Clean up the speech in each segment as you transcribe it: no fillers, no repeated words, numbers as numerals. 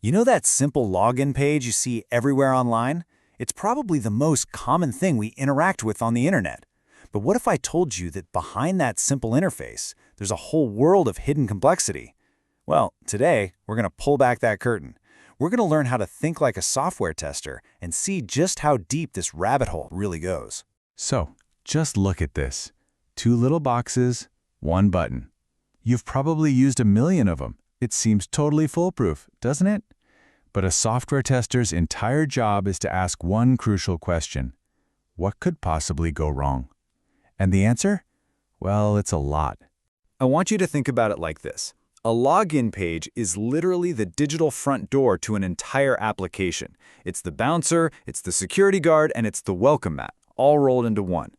You know that simple login page you see everywhere online? It's probably the most common thing we interact with on the internet. But what if I told you that behind that simple interface, there's a whole world of hidden complexity? Well, today, we're going to pull back that curtain. We're going to learn how to think like a software tester and see just how deep this rabbit hole really goes. So, just look at this. 2 little boxes, 1 button. You've probably used a million of them. It seems totally foolproof, doesn't it? But a software tester's entire job is to ask one crucial question. What could possibly go wrong? And the answer? Well, it's a lot. I want you to think about it like this. A login page is literally the digital front door to an entire application. It's the bouncer, it's the security guard, and it's the welcome mat, all rolled into one.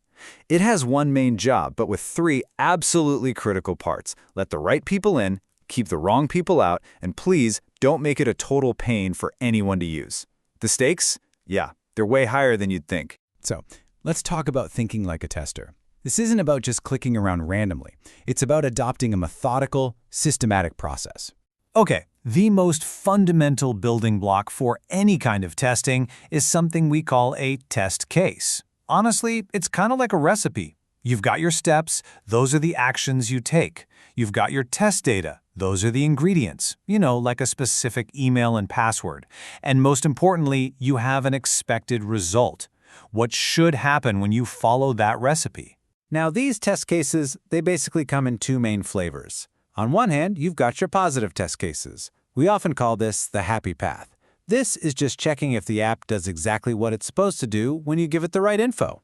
It has one main job, but with 3 absolutely critical parts. Let the right people in, keep the wrong people out, and please don't make it a total pain for anyone to use. The stakes? Yeah, they're way higher than you'd think. So, let's talk about thinking like a tester. This isn't about just clicking around randomly. It's about adopting a methodical, systematic process. Okay, the most fundamental building block for any kind of testing is something we call a test case. Honestly, it's kind of like a recipe. You've got your steps, those are the actions you take. You've got your test data, those are the ingredients, like a specific email and password. And most importantly, you have an expected result. What should happen when you follow that recipe? Now, these test cases, they basically come in 2 main flavors. On one hand, you've got your positive test cases. We often call this the happy path. This is just checking if the app does exactly what it's supposed to do when you give it the right info.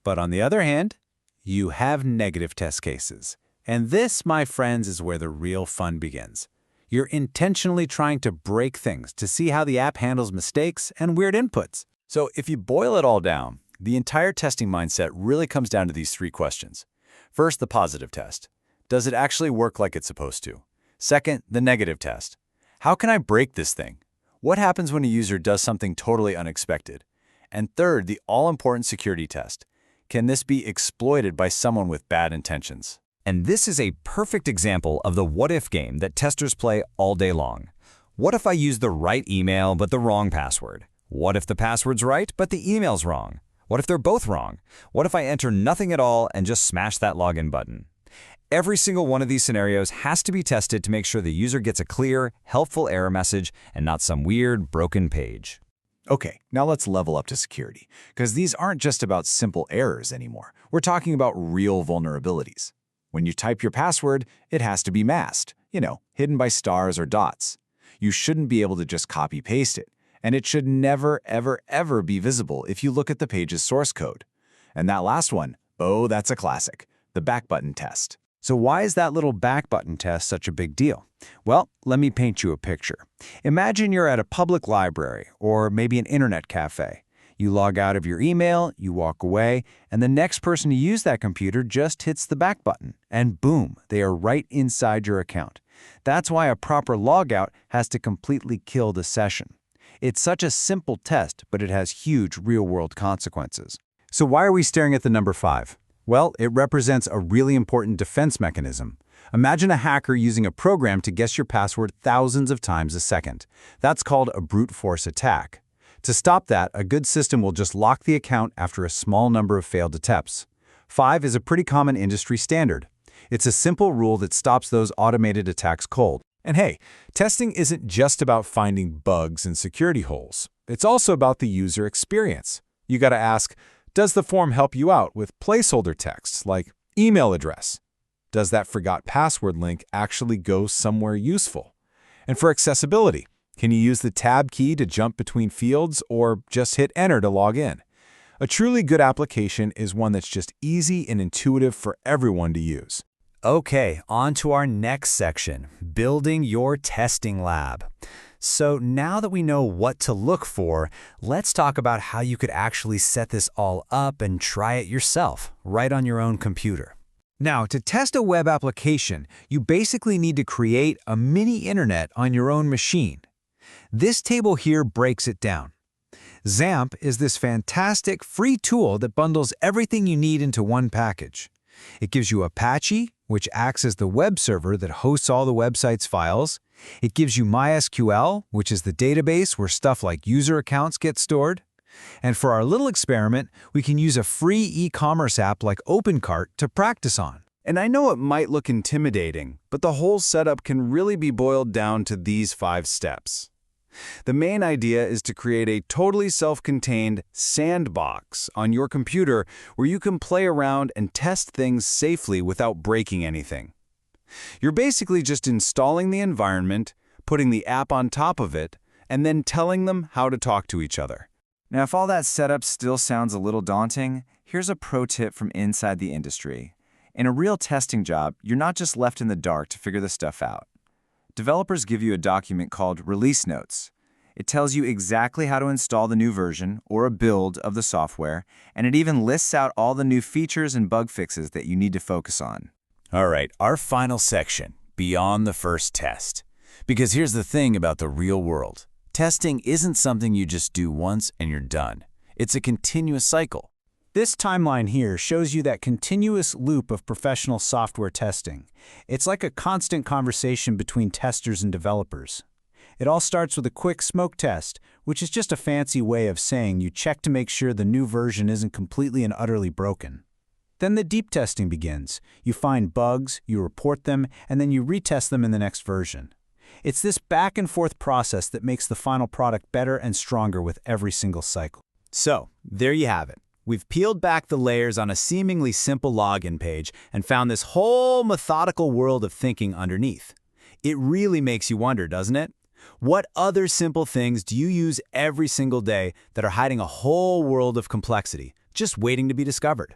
But on the other hand, you have negative test cases. And this, my friends, is where the real fun begins. You're intentionally trying to break things to see how the app handles mistakes and weird inputs. So if you boil it all down, the entire testing mindset really comes down to these 3 questions. First, the positive test. Does it actually work like it's supposed to? Second, the negative test. How can I break this thing? What happens when a user does something totally unexpected? And third, the all-important security test. Can this be exploited by someone with bad intentions? And this is a perfect example of the what-if game that testers play all day long. What if I use the right email but the wrong password? What if the password's right but the email's wrong? What if they're both wrong? What if I enter nothing at all and just smash that login button? Every single one of these scenarios has to be tested to make sure the user gets a clear, helpful error message and not some weird, broken page. Okay, now let's level up to security, because these aren't just about simple errors anymore. We're talking about real vulnerabilities. When you type your password, it has to be masked, hidden by stars or dots. You shouldn't be able to just copy-paste it, and it should never, ever, ever be visible if you look at the page's source code. And that last one, oh, that's a classic, the back button test. So why is that little back button test such a big deal? Well, let me paint you a picture. Imagine you're at a public library or maybe an internet cafe. You log out of your email, you walk away, and the next person to use that computer just hits the back button, and boom, they are right inside your account. That's why a proper logout has to completely kill the session. It's such a simple test, but it has huge real-world consequences. So why are we staring at the number 5? Well, it represents a really important defense mechanism. Imagine a hacker using a program to guess your password thousands of times a second. That's called a brute force attack. To stop that, a good system will just lock the account after a small number of failed attempts. 5 is a pretty common industry standard. It's a simple rule that stops those automated attacks cold. And hey, testing isn't just about finding bugs and security holes. It's also about the user experience. You gotta ask, does the form help you out with placeholder texts like email address? Does that forgot password link actually go somewhere useful? And for accessibility, can you use the tab key to jump between fields or just hit enter to log in? A truly good application is one that's just easy and intuitive for everyone to use. Okay, on to our next section, building your testing lab. So now that we know what to look for, let's talk about how you could actually set this all up and try it yourself, right on your own computer. Now, to test a web application, you basically need to create a mini internet on your own machine. This table here breaks it down. XAMPP is this fantastic free tool that bundles everything you need into one package. It gives you Apache, which acts as the web server that hosts all the website's files. It gives you MySQL, which is the database where stuff like user accounts get stored. And for our little experiment, we can use a free e-commerce app like OpenCart to practice on. And I know it might look intimidating, but the whole setup can really be boiled down to these 5 steps. The main idea is to create a totally self-contained sandbox on your computer where you can play around and test things safely without breaking anything. You're basically just installing the environment, putting the app on top of it, and then telling them how to talk to each other. Now, if all that setup still sounds a little daunting, here's a pro tip from inside the industry. In a real testing job, you're not just left in the dark to figure this stuff out. Developers give you a document called Release Notes. It tells you exactly how to install the new version or a build of the software, and it even lists out all the new features and bug fixes that you need to focus on. All right, our final section, beyond the first test. Because here's the thing about the real world. Testing isn't something you just do once and you're done. It's a continuous cycle. This timeline here shows you that continuous loop of professional software testing. It's like a constant conversation between testers and developers. It all starts with a quick smoke test, which is just a fancy way of saying you check to make sure the new version isn't completely and utterly broken. Then the deep testing begins. You find bugs, you report them, and then you retest them in the next version. It's this back and forth process that makes the final product better and stronger with every single cycle. So, there you have it. We've peeled back the layers on a seemingly simple login page and found this whole methodical world of thinking underneath. It really makes you wonder, doesn't it? What other simple things do you use every single day that are hiding a whole world of complexity, just waiting to be discovered?